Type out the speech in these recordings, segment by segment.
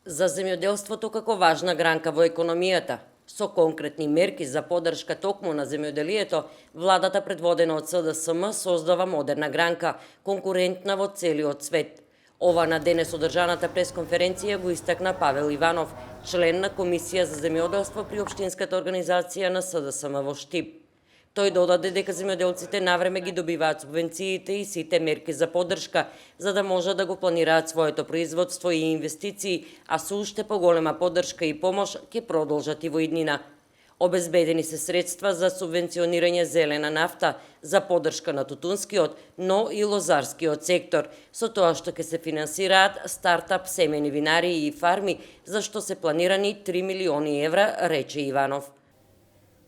За земјоделството како важна гранка во економијата, со конкретни мерки за поддршка токму на земјоделието, владата предводена од СДСМ создава модерна гранка, конкурентна во целиот свет. Ова на денес одржаната пресконференција го истакна Павел Иванов, член на Комисија за земјоделство при Општинската организација на СДСМ во Штип. Тој додаде дека земјоделците навреме ги добиваат субвенциите и сите мерки за поддршка, за да може да го планираат своето производство и инвестиции, а со уште поголема поддршка и помош ќе продолжат и во иднина. Обезбедени се средства за субвенционирање зелена нафта, за поддршка на тутунскиот, но и лозарскиот сектор, со тоа што ќе се финансираат стартап семени винарии и фарми, за што се планирани 3 милиони евра, рече Иванов.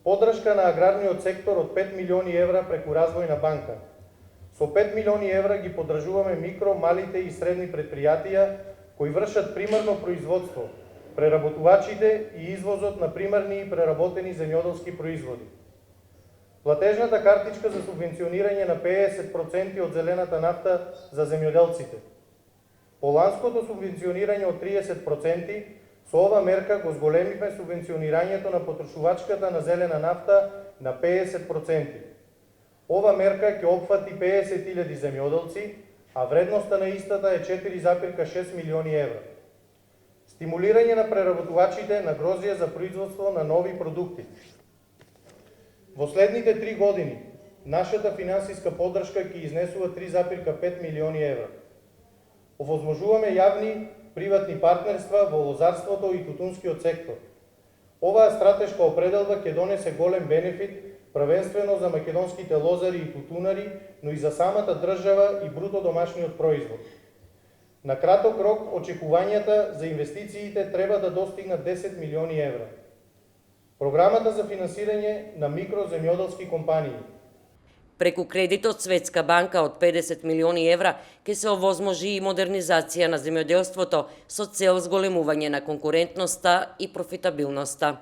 Поддршка на аграрниот сектор од 5 милиони евра преку Развојна банка. Со 5 милиони евра ги поддржуваме микро, малите и средни предпријатија кои вршат примарно производство, преработувачите и извозот на примарни и преработени земјоделски производи. Платежната картичка за субвенционирање на 50% од зелената нафта за земјоделците. Поланското субвенционирање од 30%, со ова мерка го зголемивме субвенционирањето на потрошувачката на зелена нафта на 50%. Ова мерка ќе опфати 50.000 земјоделци, а вредноста на истата е 4,6 милиони евра. Стимулирање на преработувачите на грозје за производство на нови продукти. Во следните 3 години, нашата финансиска поддршка ќе изнесува 3,5 милиони евра. Овозможуваме јавни приватни партнерства во лозарството и тутунскиот сектор. Оваа стратешка определба ќе донесе голем бенефит, првенствено за македонските лозари и тутунари, но и за самата држава и бруто домашниот производ. На краток рок, очекувањата за инвестициите треба да достигнат 10 милиони евра. Програмата за финансирање на микроземјоделски компании. Преку кредит од Светска банка од 50 милиони евра ќе се овозможи и модернизација на земјоделството со цел зголемување на конкурентноста и профитабилноста.